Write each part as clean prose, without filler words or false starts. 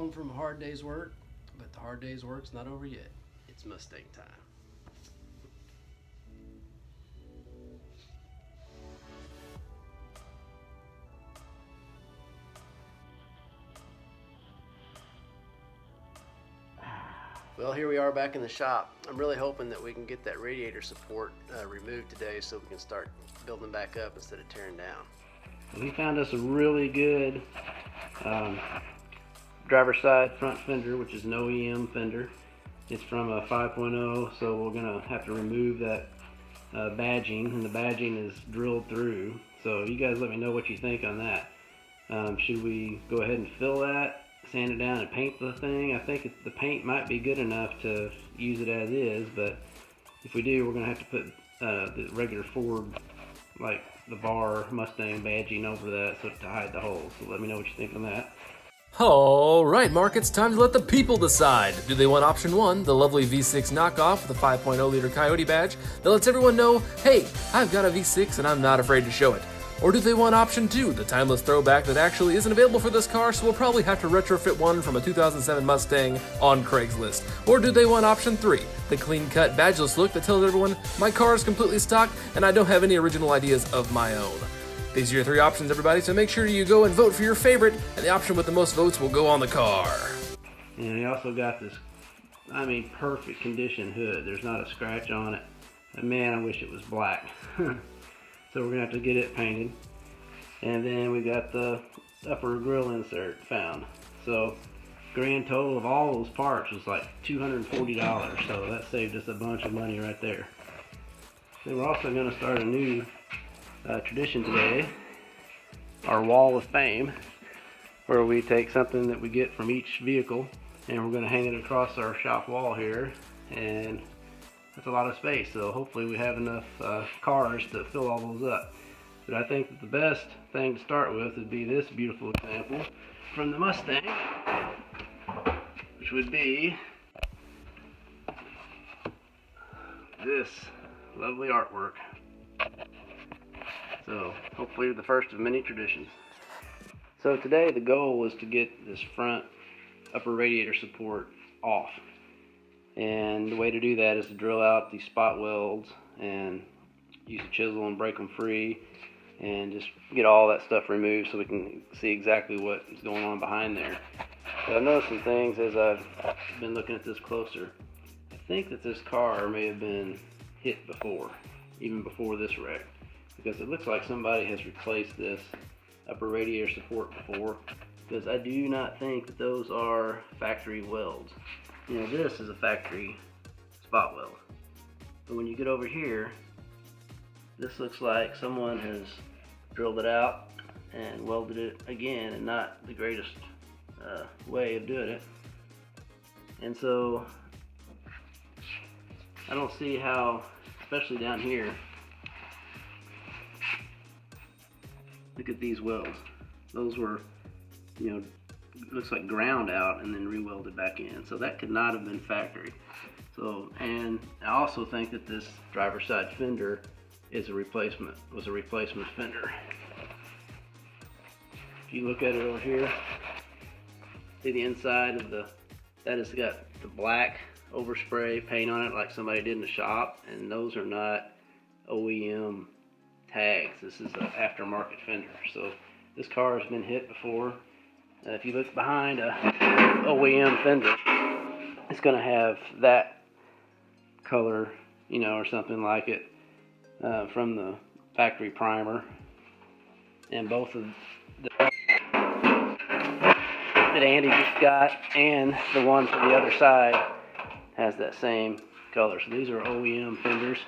home from a hard day's work, but the hard day's work's not over yet. It's Mustang time. Well, here we are back in the shop. I'm really hoping that we can get that radiator support removed today so we can start building back up instead of tearing down. We found us a really good driver's side front fender, which is an OEM fender. It's from a 5.0, so we're gonna have to remove that badging, and the badging is drilled through. So you guys let me know what you think on that. Should we go ahead and fill that, sand it down, and paint the thing? I think the paint might be good enough to use it as is, but if we do, we're gonna have to put the regular Ford, like the bar Mustang badging over that so to hide the holes. So let me know what you think on that. Alright, Mark, it's time to let the people decide. Do they want option 1, the lovely V6 knockoff with a 5.0 liter Coyote badge that lets everyone know, hey, I've got a V6 and I'm not afraid to show it? Or do they want option 2, the timeless throwback that actually isn't available for this car, so we'll probably have to retrofit one from a 2007 Mustang on Craigslist? Or do they want option 3, the clean-cut, badgeless look that tells everyone, my car is completely stock and I don't have any original ideas of my own? These are your 3 options, everybody, so make sure you go and vote for your favorite, and the option with the most votes will go on the car. And we also got this, perfect condition hood. There's not a scratch on it. And man, I wish it was black. So we're gonna have to get it painted. And then we got the upper grill insert found. So grand total of all those parts was like $240. So that saved us a bunch of money right there. Then we're also gonna start a new tradition today, our wall of fame, where we take something that we get from each vehicle and we're gonna hang it across our shop wall here, and that's a lot of space, so hopefully we have enough cars to fill all those up. But I think that the best thing to start with would be this beautiful example from the Mustang, which would be this lovely artwork. So hopefully the first of many traditions. So today the goal was to get this front upper radiator support off. And the way to do that is to drill out these spot welds and use a chisel and break them free and just get all that stuff removed so we can see exactly what is going on behind there. But I've noticed some things as I've been looking at this closer. I think that this car may have been hit before, even before this wreck, because it looks like somebody has replaced this upper radiator support before, because I do not think that those are factory welds. You know, this is a factory spot weld. But when you get over here, this looks like someone has drilled it out and welded it again, and not the greatest way of doing it. And so I don't see how, especially down here, look at these welds. Those were, looks like ground out and then re-welded back in. So that could not have been factory. So, and I also think that this driver's side fender is was a replacement fender. If you look at it over here, see the inside of that has got the black overspray paint on it like somebody did in the shop, and those are not OEM tags. This is an aftermarket fender. So this car has been hit before. If you look behind a OEM fender, it's going to have that color, or something like it from the factory primer. And both of that Andy just got and the one from the other side has that same color. So these are OEM fenders.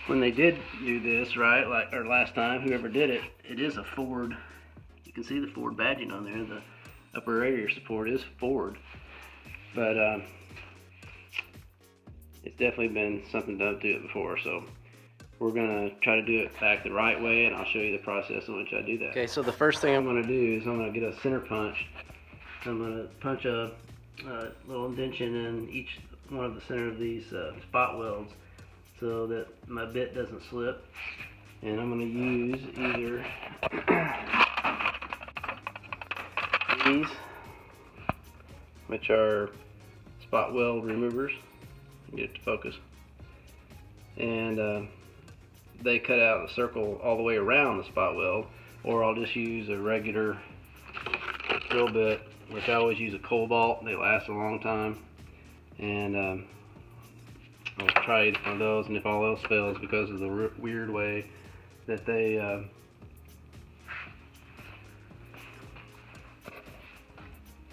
When they did do this, right, or last time, whoever did it, it is a Ford. You can see the Ford badging on there. The upper radiator support is Ford, but it's definitely been something done to it before. So we're gonna try to do it back the right way, and I'll show you the process in which I do that. Okay, so the first thing I'm gonna do is I'm gonna get a center punch. I'm gonna punch a little indentation in each one of the center of these spot welds, so that my bit doesn't slip. And I'm going to use either these, which are spot weld removers. Get it to focus. And they cut out a circle all the way around the spot weld, or I'll just use a regular drill bit, which I always use a cobalt. They last a long time, and I'll try either one of those, and if all else fails because of the weird way that they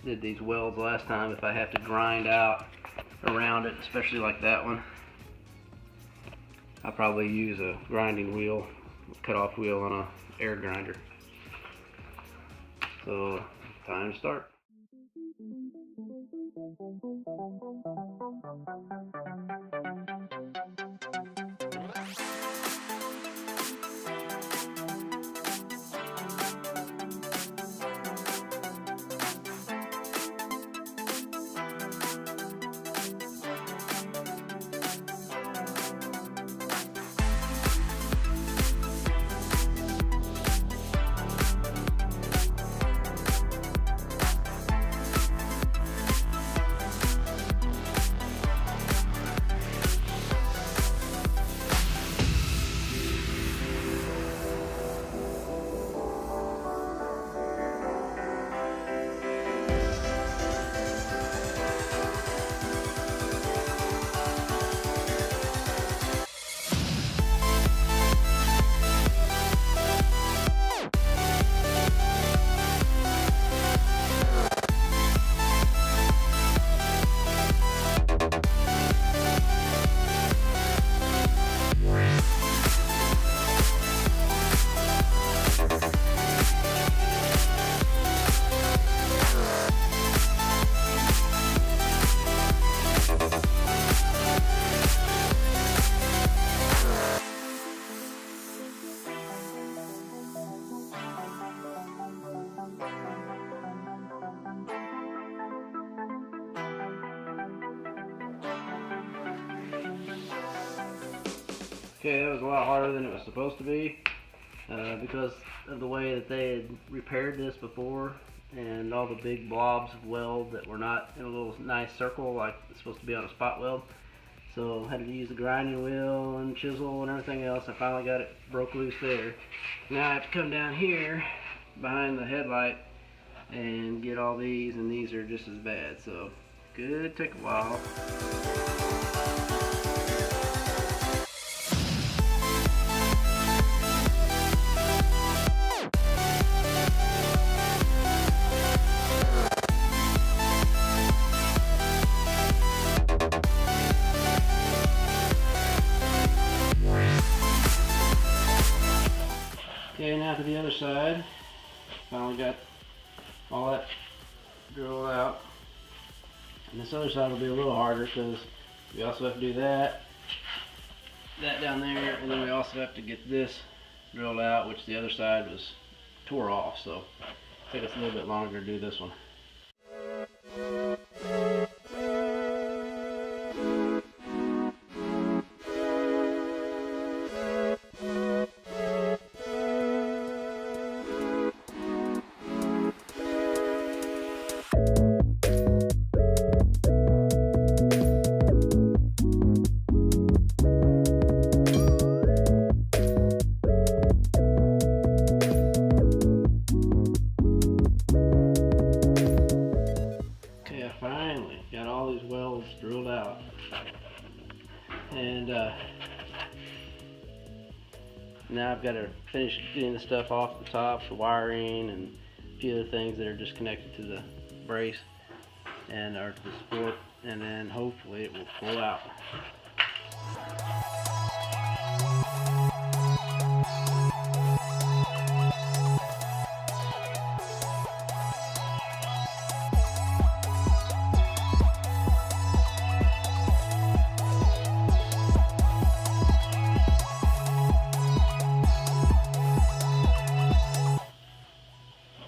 did these welds last time, if I have to grind out around it, especially like that one, I'll probably use a grinding wheel, cut-off wheel on a air grinder. So, time to start. Okay, that was a lot harder than it was supposed to be because of the way that they had repaired this before, and all the big blobs of weld that were not in a little nice circle like it's supposed to be on a spot weld. So I had to use the grinding wheel and chisel and everything else. I finally got it broke loose there. Now I have to come down here behind the headlight and get all these, and these are just as bad. So could take a while. Okay, now to the other side. Finally got all that drilled out. And this other side will be a little harder because we also have to do that down there, and then we also have to get this drilled out, which the other side was tore off, so it'll take us a little bit longer to do this one. Drilled out, and now I've got to finish getting the stuff off the top, the wiring and a few other things that are just connected to the brace and or to the support, and then hopefully it will pull out.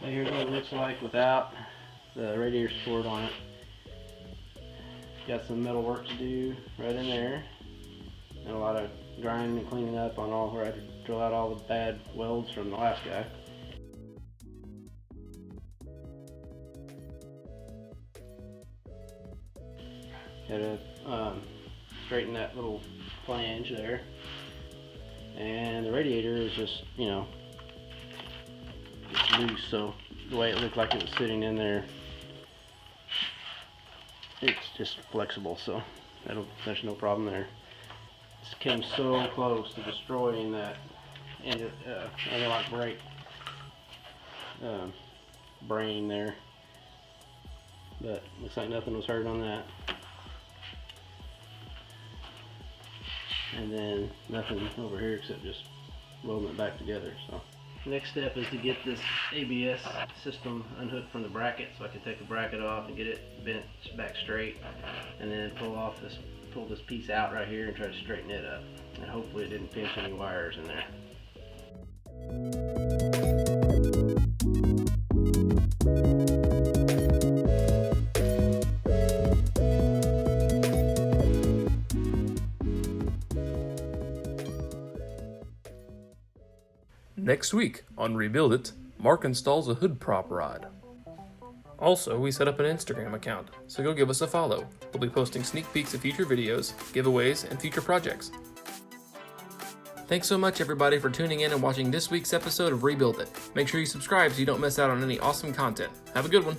Here's what it looks like without the radiator support on it. Got some metal work to do right in there, and a lot of grinding and cleaning up on all where I had to drill out all the bad welds from the last guy. Gotta straighten that little flange there. And the radiator is just, you know, it's loose, so the way it looked like it was sitting in there, it's just flexible, so there's no problem there. This came so close to destroying that anti-lock brake brain there, but looks like nothing was hurt on that. And then nothing over here except just welding it back together. So next step is to get this ABS system unhooked from the bracket, so I can take the bracket off and get it bent back straight, and then pull this piece out right here and try to straighten it up. And hopefully it didn't pinch any wires in there. Next week on Rebuild It, Mark installs a hood prop rod. Also, we set up an Instagram account, so go give us a follow. We'll be posting sneak peeks of future videos, giveaways, and future projects. Thanks so much everybody for tuning in and watching this week's episode of Rebuild It. Make sure you subscribe so you don't miss out on any awesome content. Have a good one.